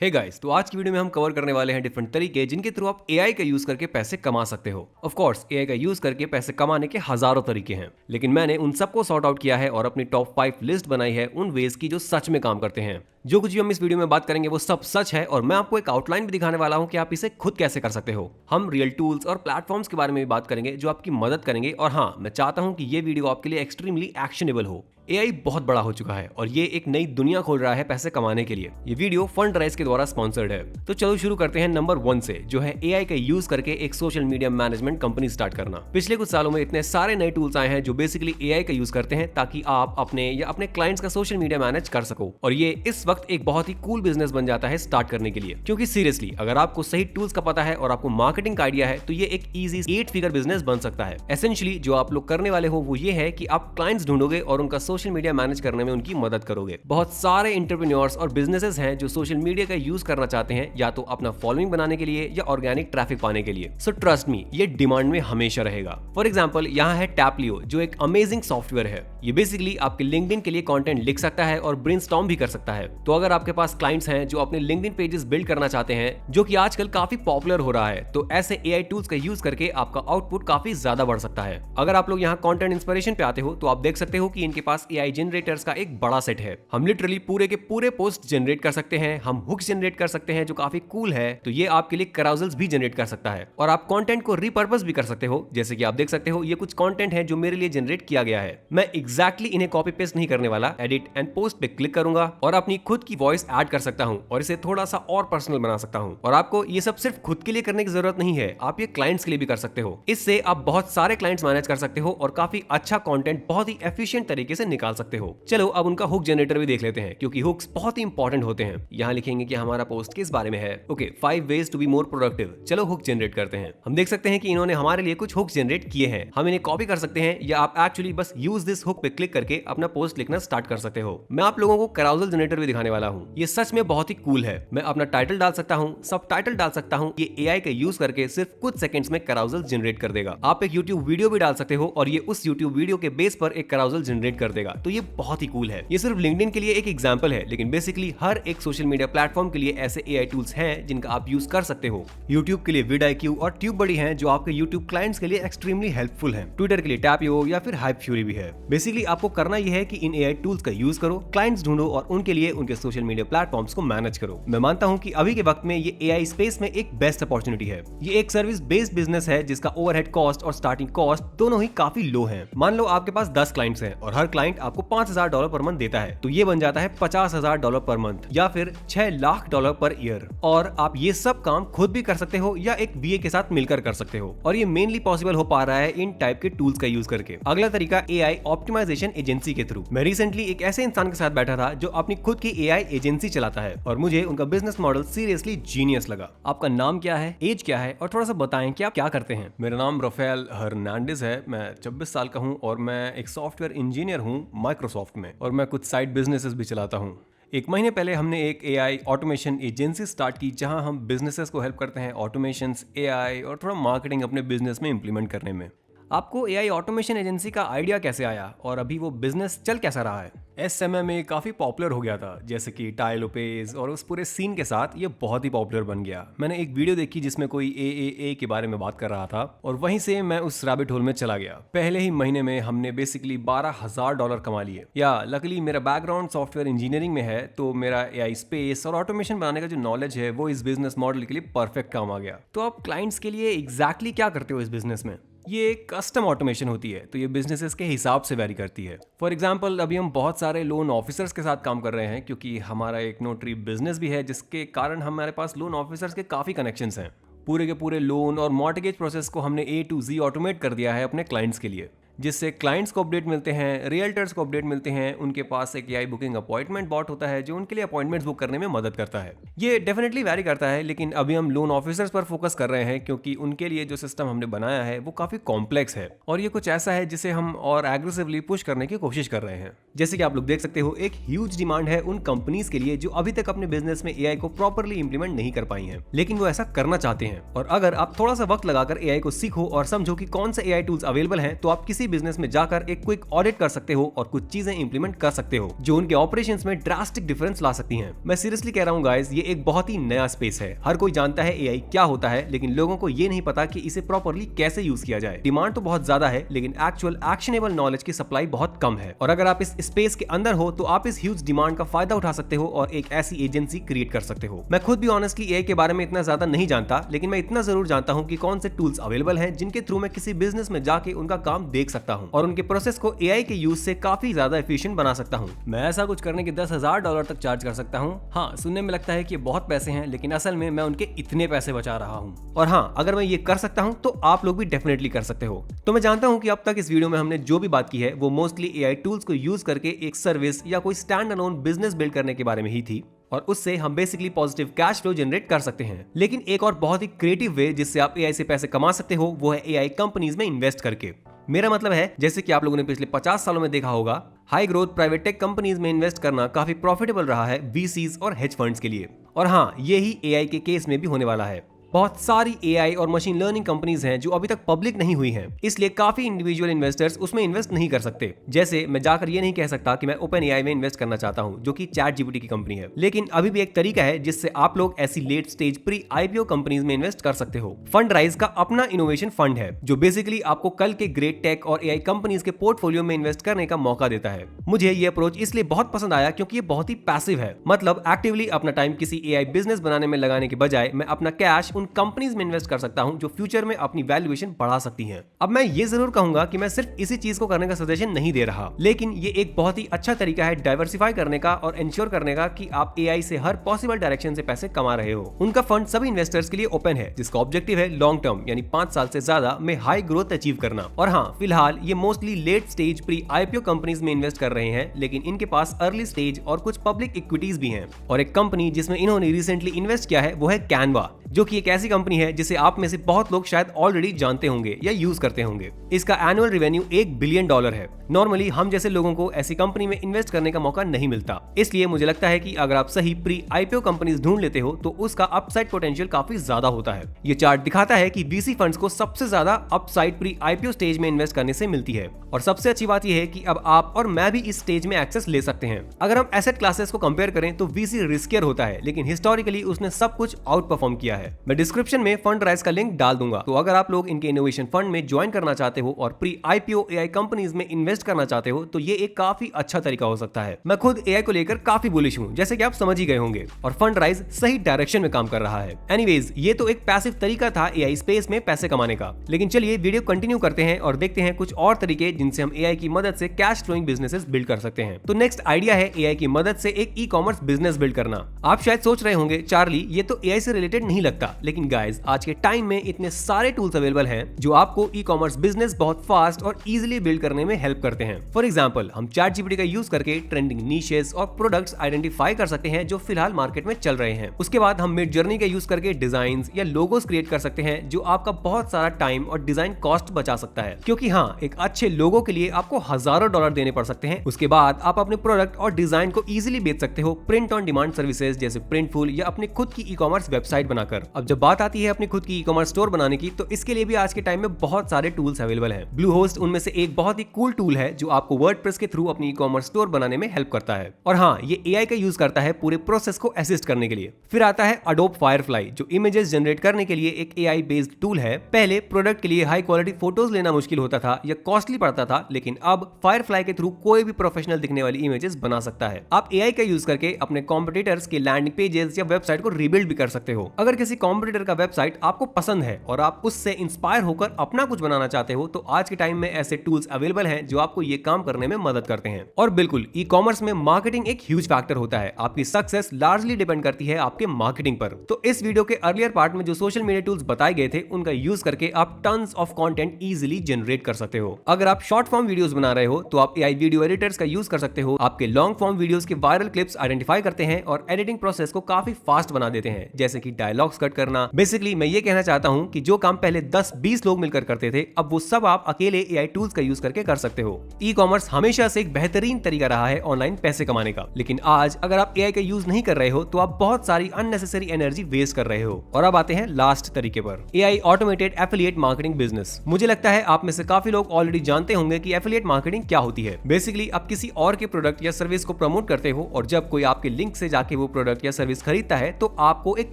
Hey guys, तो आज की वीडियो में हम कवर करने वाले हैं डिफरेंट तरीके जिनके थ्रू आप एआई का यूज करके पैसे कमा सकते हो। ऑफ कोर्स एआई का यूज करके पैसे कमाने के हजारों तरीके हैं, लेकिन मैंने उन सबको सॉर्ट आउट किया है और अपनी टॉप 5 लिस्ट बनाई है उन वेज की जो सच में काम करते हैं। जो कुछ भी हम इस वीडियो में बात करेंगे वो सब सच है और मैं आपको एक आउटलाइन भी दिखाने वाला हूं कि आप इसे खुद कैसे कर सकते हो। हम रियल टूल्स और प्लेटफॉर्म्स के बारे में भी बात करेंगे जो आपकी मदद करेंगे। और हाँ, मैं चाहता हूं कि ये वीडियो आपके लिए एक्सट्रीमली एक्शनेबल हो। एआई बहुत बड़ा हो चुका है और ये एक नई दुनिया खोल रहा है पैसे कमाने के लिए। ये वीडियो फंड राइज के द्वारा स्पॉन्सर्ड है। तो चलो शुरू करते हैं नंबर 1 से, जो है एआई का यूज करके एक social media management company start करना। पिछले कुछ सालों में इतने सारे नए टूल्स आए हैं जो बेसिकली एआई का यूज करते हैं ताकि आप अपने या अपने क्लाइंट्स का सोशल मीडिया मैनेज कर सको। और ये इस वक्त एक बहुत ही कूल बिजनेस बन जाता है स्टार्ट करने के लिए, क्योंकि सीरियसली अगर आपको सही टूल्स का पता है और आपको मार्केटिंग का आइडिया है तो ये एक इजी 8 फिगर बिजनेस बन सकता है। एसेंशियली जो आप लोग करने वाले हो वो ये है कि आप क्लाइंट्स ढूंढोगे और उनका सोशल मीडिया मैनेज करने में उनकी मदद करोगे। बहुत सारे एंटरप्रेन्योर्स और बिजनेसेस हैं जो सोशल मीडिया का यूज करना चाहते हैं, या तो अपना फॉलोइंग बनाने के लिए या ऑर्गेनिक ट्रैफिक पाने के लिए। सो ट्रस्ट मी, ये डिमांड में हमेशा रहेगा। फॉर एग्जांपल, यहाँ है टैपलियो, जो एक अमेजिंग सॉफ्टवेयर है। ये बेसिकली आपके लिंक्डइन के लिए कंटेंट लिख सकता है और ब्रेनस्टॉर्म भी कर सकता है। तो अगर आपके पास क्लाइंट्स हैं जो अपने लिंक्डइन पेजेस बिल्ड करना चाहते हैं, जो कि आजकल काफी पॉपुलर हो रहा है, तो ऐसे एआई टूल्स का यूज करके आपका आउटपुट काफी ज्यादा बढ़ सकता है। अगर आप लोग यहाँ कंटेंट इंस्पिरेशन पे आते हो तो आप देख सकते हो कि इनके पास एआई जनरेटर्स का एक बड़ा सेट है। हम लिटरली पूरे के पूरे पोस्ट जनरेट कर सकते हैं, हम हुक्स जनरेट कर सकते हैं जो काफी कूल है। तो ये आपके लिए कराउजल्स भी जनरेट कर सकता है और आप कंटेंट को रिपर्पस भी कर सकते हो। जैसे कि आप देख सकते हो ये कुछ कंटेंट है जो मेरे लिए जनरेट किया गया है। मैं एग्जैक्टली इन्हें कॉपी पेस्ट नहीं करने वाला, एडिट एंड पोस्ट पे क्लिक करूंगा और अपनी खुद की वॉइस ऐड कर सकता हूं और इसे थोड़ा सा और पर्सनल बना सकता हूं। और आपको ये सब सिर्फ खुद के लिए करने की जरूरत नहीं है, आप ये क्लाइंट्स के लिए भी कर सकते हो। इससे आप बहुत सारे क्लाइंट्स मैनेज कर सकते हो और काफी अच्छा कंटेंट बहुत ही एफिशिएंट तरीके से निकाल सकते हो। चलो अब उनका हुक जनरेटर भी देख लेते हैं, क्योंकि हुक्स बहुत ही इंपॉर्टेंट होते हैं। यहाँ लिखेंगे कि हमारा पोस्ट किस बारे में है। Okay, 5 ways to be more productive. चलो हुक जनरेट करते हैं। हम देख सकते हैं कि इन्होंने हमारे लिए कुछ हुक्स जनरेट किए हैं। हम इन्हें कॉपी कर सकते हैं या आप एक्चुअली बस यूज दिस हुक पे क्लिक करके अपना पोस्ट लिखना स्टार्ट कर सकते हो। मैं आप लोगों को कराउजल जनरेटर भी दिखाने वाला हूँ। ये सच में बहुत ही कूल है। मैं अपना टाइटल डाल सकता हूँ, सब टाइटल डाल सकता हूँ। ये एआई का यूज करके सिर्फ कुछ सेकंड्स में कराउजल जनरेट कर देगा। आप एक यूट्यूब वीडियो भी डाल सकते हो और ये उस यूट्यूब वीडियो के बेस पर एक कराउजल जनरेट कर देगा। तो ये बहुत ही कूल है। ये सिर्फ लिंक्डइन के लिए एक एग्जांपल है, लेकिन बेसिकली हर एक सोशल मीडिया प्लेटफॉर्म के लिए ऐसे एआई टूल्स हैं जिनका आप यूज कर सकते हो। यूट्यूब के लिए vidIQ और TubeBuddy हैं जो आपके यूट्यूब क्लाइंट्स के लिए एक्सट्रीमली हेल्पफुल हैं। ट्विटर के लिए टैपयो या फिर हाइपफ्यूरी भी है। बेसिकली आपको करना यह है कि इन एआई टूल्स का यूज करो, क्लाइंट्स ढूंढो और उनके लिए उनके सोशल मीडिया प्लेटफॉर्म्स को मैनेज करो। मैं मानता हूं कि अभी के वक्त में ये एआई स्पेस में एक बेस्ट अपॉर्चुनिटी है। ये एक सर्विस बेस्ड बिजनेस है जिसका ओवरहेड कॉस्ट और स्टार्टिंग कॉस्ट दोनों ही काफी लो हैं। मान लो आपके पास 10 क्लाइंट्स हैं और हर क्लाइंट आपको $5,000 पर मंथ देता है, तो ये बन जाता है $50,000 पर मंथ या फिर $6 लाख पर ईयर। और आप ये सब काम खुद भी कर सकते हो या एक बीए के साथ मिलकर कर सकते हो। और ये मेनली पॉसिबल हो पा रहा है इन टाइप के टूल्स का यूज करके। अगला तरीका एआई ऑप्टिमाइजेशन एजेंसी के थ्रू। मैं रिसेंटली एक ऐसे इंसान के साथ बैठा था जो अपनी खुद की एआई एजेंसी चलाता है और मुझे उनका बिजनेस मॉडल सीरियसली जीनियस लगा। आपका नाम क्या है, एज क्या है और थोड़ा सा बताएं कि आप क्या करते हैं। मेरा नाम राफेल हर्नांडिस है। मैं 26 साल का हूँ और मैं एक सॉफ्टवेयर इंजीनियर हूँ माइक्रोसॉफ्ट में, और मैं कुछ साइड बिजनेसेस भी चलाता हूँ। 1 महीने पहले हमने एक एआई ऑटोमेशन एजेंसी स्टार्ट की जहां हम बिजनेसेस को हेल्प करते हैं ऑटोमेशंस, एआई और थोड़ा मार्केटिंग अपने बिजनेस में इंप्लीमेंट करने में। आपको एआई ऑटोमेशन एजेंसी का आइडिया कैसे आया और अभी वो बिजनेस चल कैसा रहा है? इस समय में काफ़ी पॉपुलर हो गया था, जैसे कि टाई लोपेज, और उस पूरे सीन के साथ ये बहुत ही पॉपुलर बन गया। मैंने एक वीडियो देखी जिसमें कोई एएए के बारे में बात कर रहा था और वहीं से मैं उस रैबिट होल में चला गया। पहले ही महीने में हमने बेसिकली $12,000 कमा लिए। या लकीली मेरा बैकग्राउंड सॉफ्टवेयर इंजीनियरिंग में है, तो मेरा एआई स्पेस और ऑटोमेशन बनाने का जो नॉलेज है वो इस बिजनेस मॉडल के लिए परफेक्ट काम आ गया। तो आप क्लाइंट्स के लिए एग्जैक्टली क्या करते हो इस बिजनेस में? ये कस्टम ऑटोमेशन होती है, तो ये बिजनेसेस के हिसाब से वेरी करती है। फॉर एग्जांपल, अभी हम बहुत सारे लोन ऑफिसर्स के साथ काम कर रहे हैं, क्योंकि हमारा एक नोटरी बिजनेस भी है, जिसके कारण हमारे पास लोन ऑफिसर्स के काफ़ी कनेक्शंस हैं। पूरे के पूरे लोन और मॉर्टगेज प्रोसेस को हमने A to Z ऑटोमेट कर दिया है अपने क्लाइंट्स के लिए, जिससे क्लाइंट्स को अपडेट मिलते हैं, रियल्टर्स को अपडेट मिलते हैं। उनके पास एक एआई बुकिंग अपॉइंटमेंट बॉट होता है जो उनके लिए अपॉइंटमेंट्स बुक करने में मदद करता है। ये डेफिनेटली वैरी करता है, लेकिन अभी हम लोन ऑफिसर्स पर फोकस कर रहे हैं क्योंकि उनके लिए जो सिस्टम हमने बनाया है वो काफी कॉम्प्लेक्स है और ये कुछ ऐसा है जिसे हम और एग्रेसिवली पुश करने की कोशिश कर रहे हैं। जैसे कि आप लोग देख सकते हो, एक ह्यूज डिमांड है उन कंपनीज के लिए जो अभी तक अपने बिजनेस में एआई को प्रॉपरली इंप्लीमेंट नहीं कर पाई हैं, लेकिन वो ऐसा करना चाहते हैं। और अगर आप थोड़ा सा वक्त लगाकर एआई को सीखो और समझो कि कौन से एआई टूल्स अवेलेबल हैं, तो आप किसी किसी बिजनेस में जाकर एक क्विक ऑडिट कर सकते हो और कुछ चीजें इंप्लीमेंट कर सकते हो जो उनके ऑपरेशंस में ड्रास्टिक डिफरेंस ला सकती हैं। मैं सीरियसली कह रहा हूँ गाइस, ये एक बहुत ही नया स्पेस है। हर कोई जानता है एआई क्या होता है, लेकिन लोगों को ये नहीं पता कि इसे प्रॉपर्ली कैसे यूज किया जाए। डिमांड तो बहुत ज्यादा है, लेकिन एक्चुअल एक्शनेबल नॉलेज की सप्लाई बहुत कम है। और अगर आप इस स्पेस के अंदर हो तो आप इस ह्यूज डिमांड का फायदा उठा सकते हो और एक ऐसी एजेंसी क्रिएट कर सकते हो। मैं खुद भी ऑनेस्टली एआई के बारे में इतना ज्यादा नहीं जानता, लेकिन मैं इतना जरूर जानता हूँ कि कौन से टूल्स अवेलेबल हैं जिनके थ्रू मैं किसी बिजनेस में जाके उनका काम देख सकता हूँ और उनके प्रोसेस को एआई के यूज से काफी ज्यादा एफिशिएंट बना सकता हूँ। मैं ऐसा कुछ करने के $10,000 तक चार्ज कर सकता हूँ। हाँ, सुनने में लगता है कि बहुत पैसे हैं, लेकिन असल में मैं उनके इतने पैसे बचा रहा हूँ। और हाँ, अगर मैं ये कर सकता हूँ तो आप लोग भी डेफिनेटली कर सकते हो। तो मैं जानता हूँ कि अब तक इस वीडियो में हमने जो भी बात की है वो मोस्टली एआई टूल्स को यूज करके एक सर्विस या कोई स्टैंड अलोन बिजनेस बिल्ड करने के बारे में ही थी और उससे हम basically positive cash flow generate कर सकते हैं। लेकिन एक और बहुत ही क्रिएटिव वे जिससे आप एआई से पैसे कमा सकते हो वो है एआई कंपनीज में इन्वेस्ट करके। मेरा मतलब है, जैसे कि आप लोगों ने पिछले 50 सालों में देखा होगा, high growth private tech companies में इन्वेस्ट करना काफी प्रॉफिटेबल रहा है वीसीज और हेज फंड्स के लिए। और हाँ, यही एआई के केस में भी होने वाला है। बहुत सारी एआई और मशीन लर्निंग कंपनीज हैं जो अभी तक पब्लिक नहीं हुई हैं, इसलिए काफी इंडिविजुअल इन्वेस्टर्स उसमें इन्वेस्ट नहीं कर सकते। जैसे मैं जाकर ये नहीं कह सकता कि मैं ओपन एआई में इन्वेस्ट करना चाहता हूं, जो कि चैट जीपीटी की कंपनी है। लेकिन अभी भी एक तरीका है जिससे आप लोग ऐसी late stage pre IPO companies में इन्वेस्ट कर सकते हो। फंड राइज का अपना इनोवेशन फंड है जो बेसिकली आपको कल के ग्रेट टेक और एआई कंपनीज के पोर्टफोलियो में इन्वेस्ट करने का मौका देता है। मुझे ये अप्रोच इसलिए बहुत पसंद आया क्योंकि ये बहुत ही पैसिव है। मतलब एक्टिवली अपना टाइम किसी एआई बिजनेस बनाने में लगाने के बजाय मैं अपना कैश उन कंपनीज में इन्वेस्ट कर सकता हूं जो फ्यूचर में अपनी वैल्यूएशन बढ़ा सकती हैं। अब मैं ये जरूर कहूंगा कि मैं सिर्फ इसी चीज को करने का सजेशन नहीं दे रहा, लेकिन ये एक बहुत ही अच्छा तरीका है डाइवर्सिफाई करने का और इंश्योर करने का कि आप एआई से हर पॉसिबल डायरेक्शन से पैसे कमा रहे हो। उनका फंड सभी इन्वेस्टर्स के लिए ओपन है, जिसका ऑब्जेक्टिव है लॉन्ग टर्म यानी 5 साल से ज्यादा में हाई ग्रोथ अचीव करना। और हाँ, फिलहाल ये mostly late stage pre IPO companies में इन्वेस्ट कर रहे हैं, लेकिन इनके पास अर्ली स्टेज और कुछ पब्लिक इक्विटीज भी हैं। और एक कंपनी जिसमें इन्होंने रिसेंटली इन्वेस्ट किया है वो है कैनवा, जो कि एक ऐसी कंपनी है जिसे आप में से बहुत लोग शायद ऑलरेडी जानते होंगे या यूज करते होंगे। इसका एनुअल रेवेन्यू $1 बिलियन है। नॉर्मली हम जैसे लोगों को ऐसी कंपनी में इन्वेस्ट करने का मौका नहीं मिलता, इसलिए मुझे लगता है कि अगर आप सही प्री आईपीओ कंपनीज ढूंढ लेते हो तो उसका अपसाइड पोटेंशियल काफी ज्यादा होता है। ये चार्ट दिखाता है कि वीसी फंड्स को सबसे ज्यादा अपसाइड प्री आईपीओ स्टेज में इन्वेस्ट करने से मिलती है। और सबसे अच्छी बात यह है कि अब आप और मैं भी इस स्टेज में एक्सेस ले सकते हैं। अगर हम एसेट क्लासेस को कंपेयर करें तो वीसी रिस्कियर होता है, लेकिन हिस्टोरिकली उसने सब कुछ आउट परफॉर्म किया है। मैं डिस्क्रिप्शन में फंड राइज का लिंक डाल दूंगा, तो अगर आप लोग इनके इनोवेशन फंड में ज्वाइन करना चाहते हो और प्री आईपीओ एआई कंपनीज में इन्वेस्ट करना चाहते हो तो ये एक काफी अच्छा तरीका हो सकता है। मैं खुद एआई को लेकर काफी बुलिश हूं, जैसे कि आप समझ ही गए होंगे, और फंड राइज सही डायरेक्शन में काम कर रहा है। एनीवेज, ये तो एक पैसिव तरीका था एआई स्पेस में पैसे कमाने का, लेकिन चलिए वीडियो कंटिन्यू करते हैं और देखते हैं कुछ और तरीके जिनसे हम एआई की मदद से कैश फ्लोइंग बिजनेसेस बिल्ड कर सकते हैं। तो नेक्स्ट आइडिया है एआई की मदद से एक ई कॉमर्स बिजनेस बिल्ड करना। आप शायद सोच रहे होंगे, चार्ली ये तो एआई से रिलेटेड नहीं लगता, लेकिन गाइस आज के टाइम में इतने सारे टूल्स अवेलेबल हैं जो आपको ई कॉमर्स बिजनेस बहुत फास्ट और इजीली बिल्ड करने में हेल्प करते हैं। फॉर एग्जांपल, हम चैट जीपीटी का यूज करके ट्रेंडिंग नीशेस और प्रोडक्ट्स आइडेंटिफाई कर सकते हैं जो फिलहाल मार्केट में चल रहे हैं। उसके बाद हम मिड जर्नी का यूज करके डिजाइंस या लोगोस क्रिएट कर सकते हैं जो आपका बहुत सारा टाइम और डिजाइन कॉस्ट बचा सकता है, क्योंकि हाँ, एक अच्छे लोगो के लिए आपको हजारों डॉलर देने पड़ सकते हैं। उसके बाद आप अपने प्रोडक्ट और डिजाइन को इजीली बेच सकते हो प्रिंट ऑन डिमांड सर्विसेज जैसे प्रिंटफुल या अपनी खुद की ई कॉमर्स वेबसाइट बनाकर। अब जब बात आती है अपनी खुद की ई कॉमर्स स्टोर बनाने की, तो इसके लिए भी आज के टाइम में बहुत सारे टूल्स अवेलेबल हैं। ब्लूहोस्ट उनमें से एक बहुत ही कूल टूल है जो आपको वर्डप्रेस के थ्रू अपनी ई कॉमर्स स्टोर बनाने में हेल्प करता है। और हाँ, ये एआई का यूज करता है पूरे प्रोसेस को असिस्ट करने के लिए। फिर आता है अडोब फायरफ्लाई, जो इमेजेस जनरेट करने के लिए एक एआई बेस्ड टूल है। पहले प्रोडक्ट के लिए हाई क्वालिटी फोटोज लेना मुश्किल होता था या कॉस्टली पड़ता था, लेकिन अब फायरफ्लाई के थ्रू कोई भी प्रोफेशनल दिखने वाली इमेजेस बना सकता है। आप एआई का यूज करके अपने कॉम्पिटिटर्स के लैंडिंग पेजेस या वेबसाइट को रीबिल्ड भी कर सकते हो। अगर किसी कॉम्पिटिटर का वेबसाइट आपको पसंद है और आप उससे इंस्पायर होकर अपना कुछ बनाना चाहते हो, तो आज के टाइम में ऐसे टूल्स अवेलेबल हैं जो आपको ये काम करने में मदद करते हैं। और बिल्कुल, ई कॉमर्स में मार्केटिंग एक ह्यूज फैक्टर होता है। आपकी सक्सेस लार्जली डिपेंड करती है आपके मार्केटिंग पर। तो इस वीडियो के अर्लियर पार्ट में जो सोशल मीडिया टूल्स बताए गए थे, उनका यूज करके आप tons of content easily generate कर सकते हो। अगर आप शॉर्ट फॉर्म वीडियोस बना रहे हो तो आप एआई वीडियो एडिटर्स का यूज कर सकते हो। आपके लॉन्ग फॉर्म वीडियोस के वायरल क्लिप्स आइडेंटिफाई करते हैं और एडिटिंग प्रोसेस को काफी फास्ट बना देते हैं, जैसे कि डायलॉग जॉब्स कट करना। बेसिकली मैं ये कहना चाहता हूँ कि जो काम पहले 10-20 लोग मिलकर करते थे, अब वो सब आप अकेले एआई टूल्स का यूज करके कर सकते हो। ई कॉमर्स हमेशा से एक बेहतरीन तरीका रहा है ऑनलाइन पैसे कमाने का, लेकिन आज अगर आप एआई का यूज नहीं कर रहे हो तो आप बहुत सारी अननेसेसरी एनर्जी वेस्ट कर रहे हो। और अब आते हैं लास्ट तरीके पर, AI automated affiliate marketing business. मुझे लगता है आप में से काफी लोग ऑलरेडी जानते होंगे कि एफिलिएट मार्केटिंग क्या होती है। बेसिकली आप किसी और के प्रोडक्ट या सर्विस को प्रमोट करते हो और जब कोई आपके लिंक से जाके वो प्रोडक्ट या सर्विस खरीदता है तो आपको एक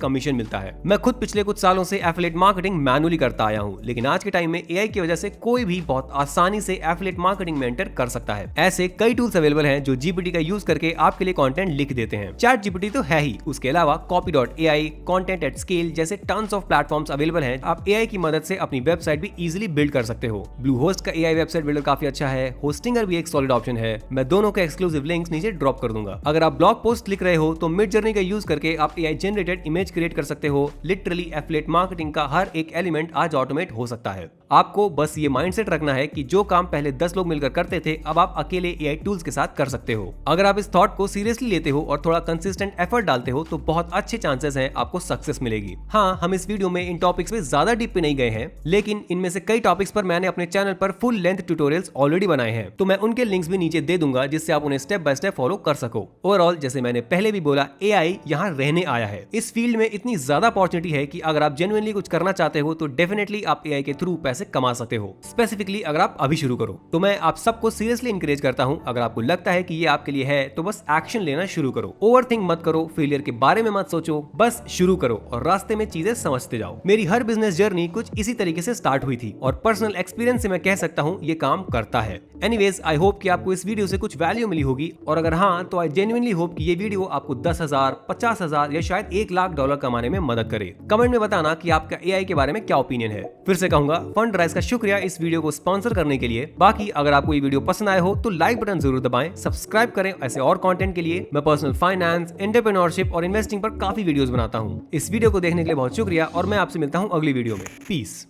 कमीशन मिलता है। मैं खुद पिछले कुछ सालों से एफिलिएट मार्केटिंग मैनुअली करता आया हूँ, लेकिन आज के टाइम में एआई की वजह से कोई भी बहुत आसानी से एफिलिएट मार्केटिंग में एंटर कर सकता है। ऐसे कई टूल्स अवेलेबल हैं जो जीपीटी का यूज करके आपके लिए कंटेंट लिख देते हैं। चैट जीपीटी तो है ही, उसके अलावा copy.ai, कंटेंट एट स्केल जैसे टन्स ऑफ प्लेटफॉर्म्स अवेलेबल हैं। आप एआई की मदद से अपनी वेबसाइट भी इजीली बिल्ड कर सकते हो। ब्लूहोस्ट का एआई वेबसाइट बिल्डर काफी अच्छा है, होस्टिंगर भी एक सॉलिड ऑप्शन है। मैं दोनों के एक्सक्लूसिव लिंक्स नीचे ड्रॉप कर दूंगा। अगर आप ब्लॉग पोस्ट लिख रहे हो तो मिड जर्नी का यूज करके आप एआई जनरेटेड इमेज क्रिएट कर सकते हो। लिटरली एफिलिएट मार्केटिंग का हर एक एलिमेंट आज ऑटोमेट हो सकता है। आपको बस ये माइंडसेट रखना है कि जो काम पहले 10 लोग मिलकर करते थे, अब आप अकेले एआई टूल्स के साथ कर सकते हो। अगर आप इस थॉट को सीरियसली लेते हो और थोड़ा कंसिस्टेंट एफर्ट डालते हो तो बहुत अच्छे चांसेस हैं आपको सक्सेस मिलेगी। हाँ, हम इस वीडियो में इन टॉपिक्स पे ज्यादा डीप पे नहीं गए हैं, लेकिन इनमें से कई टॉपिक्स पर मैंने अपने चैनल पर फुल लेंथ ट्यूटोरियल्स ऑलरेडी बनाए हैं, तो मैं उनके लिंक्स भी नीचे दे दूंगा जिससे आप उन्हें स्टेप बाय स्टेप फॉलो कर सको। ओवरऑल जैसे मैंने पहले भी बोला, एआई यहाँ रहने आया है। इस फील्ड में इतनी ज्यादा अपॉर्चुनिटी है कि अगर आप जेन्युइनली कुछ करना चाहते हो तो डेफिनेटली आप एआई के थ्रू पैसे कमा सकते हो, स्पेसिफिकली अगर आप अभी शुरू करो। तो मैं आप सबको सीरियसली इंकरेज करता हूं, अगर आपको लगता है कि ये आपके लिए है तो बस एक्शन लेना शुरू करो। ओवरथिंक मत करो, फेलियर के बारे में मत सोचो, बस शुरू करो और रास्ते में चीजें समझते जाओ। मेरी हर बिजनेस जर्नी कुछ इसी तरीके से स्टार्ट हुई थी और पर्सनल एक्सपीरियंस से मैं कह सकता हूं ये काम करता है। एनीवेज, आई होप कि आपको इस वीडियो से कुछ वैल्यू मिली होगी, और अगर हाँ तो आई जेन्युइनली होप कि ये वीडियो आपको 10,000, 50,000 या शायद $1,00,000 कमाने में मदद करे। कमेंट में बताना कि आपका एआई के बारे में क्या ओपिनियन है। फिर से कहूंगा, फंड राइज का शुक्रिया इस वीडियो को स्पॉन्सर करने के लिए। बाकी अगर आपको ये वीडियो पसंद आया हो तो लाइक बटन जरूर दबाएं, सब्सक्राइब करें। ऐसे और कंटेंट के लिए मैं पर्सनल फाइनेंस, एंटरप्रेन्योरशिप और इन्वेस्टिंग पर काफी वीडियोस बनाता हूं। इस वीडियो को देखने के लिए बहुत शुक्रिया और मैं आपसे मिलता हूं अगली वीडियो में। पीस।